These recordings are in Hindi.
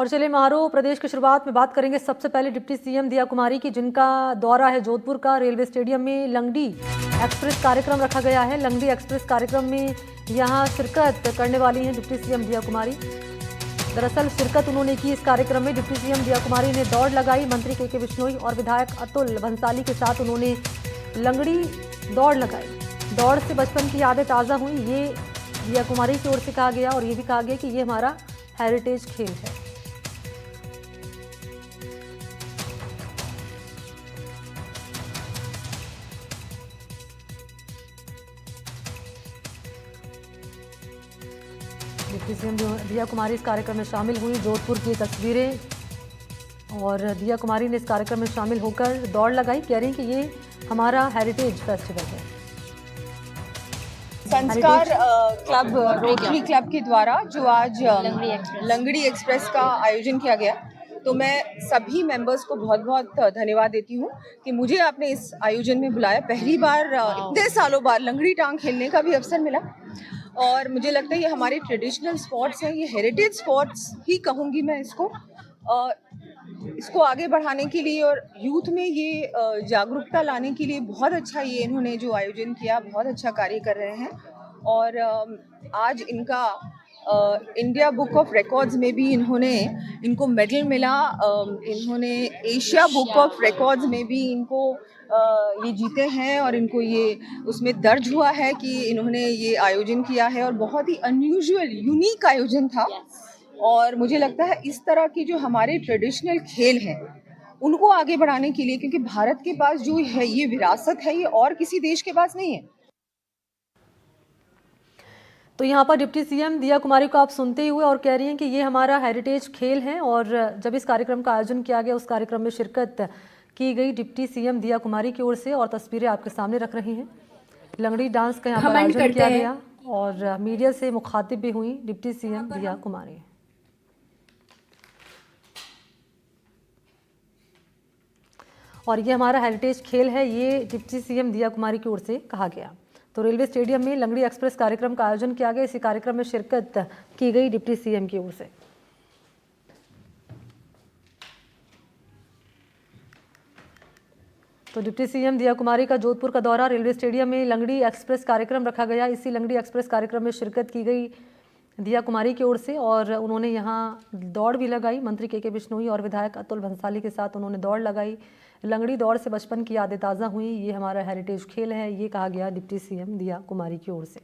और चलिए महारो प्रदेश की शुरुआत में बात करेंगे सबसे पहले डिप्टी सीएम दिया कुमारी की, जिनका दौरा है जोधपुर का। रेलवे स्टेडियम में लंगड़ी एक्सप्रेस कार्यक्रम रखा गया है। लंगड़ी एक्सप्रेस कार्यक्रम में यहां शिरकत करने वाली हैं डिप्टी सीएम दिया कुमारी। दरअसल शिरकत उन्होंने की इस कार्यक्रम में। डिप्टी सीएम दिया कुमारी ने दौड़ लगाई। मंत्री के बिश्नोई और विधायक अतुल भंसाली के साथ उन्होंने लंगड़ी दौड़ लगाई। दौड़ से बचपन की यादें ताज़ा हुई, ये दिया कुमारी की ओर से कहा गया और ये भी कहा गया कि ये हमारा हेरिटेज खेल है। डिप्टी सीएम दिया कुमारी इस कार्यक्रम में शामिल हुई। जोधपुर की तस्वीरें और दिया कुमारी ने इस कार्यक्रम में शामिल होकर दौड़ लगाई। कह रही हैं कि ये हमारा हेरिटेज फेस्टिवल है। संस्कार क्लब, रोटरी क्लब के द्वारा जो आज लंगड़ी एक्सप्रेस का आयोजन किया गया, तो मैं सभी मेंबर्स को बहुत बहुत धन्यवाद देती हूँ कि मुझे आपने इस आयोजन में बुलाया। पहली बार इतने सालों बाद लंगड़ी टांग खेलने का भी अवसर मिला और मुझे लगता है ये हमारे ट्रेडिशनल स्पोर्ट्स हैं, ये हेरिटेज स्पोर्ट्स ही कहूँगी मैं इसको आगे बढ़ाने के लिए और यूथ में ये जागरूकता लाने के लिए बहुत अच्छा ये इन्होंने जो आयोजन किया, बहुत अच्छा कार्य कर रहे हैं। और आज इनका इंडिया बुक ऑफ रिकॉर्ड्स में भी इनको मेडल मिला। इन्होंने एशिया बुक ऑफ रिकॉर्ड्स में भी इनको ये जीते हैं और इनको ये उसमें दर्ज हुआ है कि इन्होंने ये आयोजन किया है और बहुत ही अनयूजुअल यूनिक आयोजन था। और मुझे लगता है इस तरह की जो हमारे ट्रेडिशनल खेल हैं उनको आगे बढ़ाने के लिए, क्योंकि भारत के पास जो है ये विरासत है, ये और किसी देश के पास नहीं है। तो यहाँ पर डिप्टी सीएम दिया कुमारी को आप सुनते ही हुए और कह रही हैं कि ये हमारा हेरिटेज खेल है। और जब इस कार्यक्रम का आयोजन किया गया, उस कार्यक्रम में शिरकत की गई डिप्टी सीएम दिया कुमारी की ओर से, और तस्वीरें आपके सामने रख रही हैं। लंगड़ी डांस का यहाँ पर आयोजन किया गया और मीडिया से मुखातिब भी हुई डिप्टी सीएम दिया कुमारी। और ये हमारा हेरिटेज खेल है, ये डिप्टी सीएम दिया कुमारी की ओर से कहा गया। तो रेलवे स्टेडियम में लंगड़ी एक्सप्रेस कार्यक्रम का आयोजन किया गया। इसी कार्यक्रम में शिरकत की गई डिप्टी सीएम की ओर से। तो डिप्टी सीएम दिया कुमारी का जोधपुर का दौरा, रेलवे स्टेडियम में लंगड़ी एक्सप्रेस कार्यक्रम रखा गया। इसी लंगड़ी एक्सप्रेस कार्यक्रम में शिरकत की गई दिया कुमारी की ओर से और उन्होंने यहाँ दौड़ भी लगाई। मंत्री के बिश्नोई और विधायक अतुल भंसाली के साथ उन्होंने दौड़ लगाई। लंगड़ी दौड़ से बचपन की यादें ताज़ा हुई, ये हमारा हेरिटेज खेल है, ये कहा गया डिप्टी सीएम दिया कुमारी की ओर से।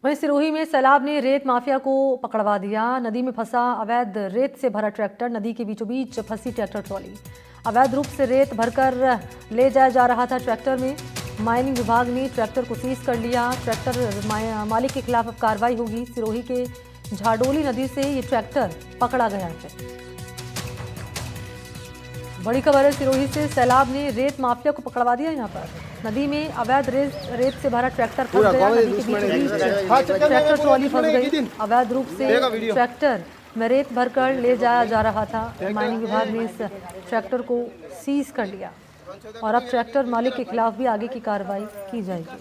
वहीं सिरोही में सैलाब ने रेत माफिया को पकड़वा दिया। नदी में फंसा अवैध रेत से भरा ट्रैक्टर, नदी के बीचों बीच फंसी ट्रैक्टर ट्रॉली। अवैध रूप से रेत भरकर ले जाया जा रहा था ट्रैक्टर में। माइनिंग विभाग ने ट्रैक्टर को सीज कर लिया। ट्रैक्टर मालिक के खिलाफ अब कार्रवाई होगी। सिरोही के झाडोली नदी से ये ट्रैक्टर पकड़ा गया है। बड़ी खबर है, सिरोही से सैलाब ने रेत माफिया को पकड़वा दिया। यहाँ पर नदी में अवैध रेत से भरा ट्रैक्टर फंस गया। नदी के बीच ट्रैक्टर ट्रॉली फंस गई। अवैध रूप से ट्रैक्टर में रेत भरकर ले जाया जा रहा था। माइनिंग विभाग ने इस ट्रैक्टर को सीज कर लिया और अब ट्रैक्टर मालिक के खिलाफ भी आगे की कार्रवाई की जाएगी।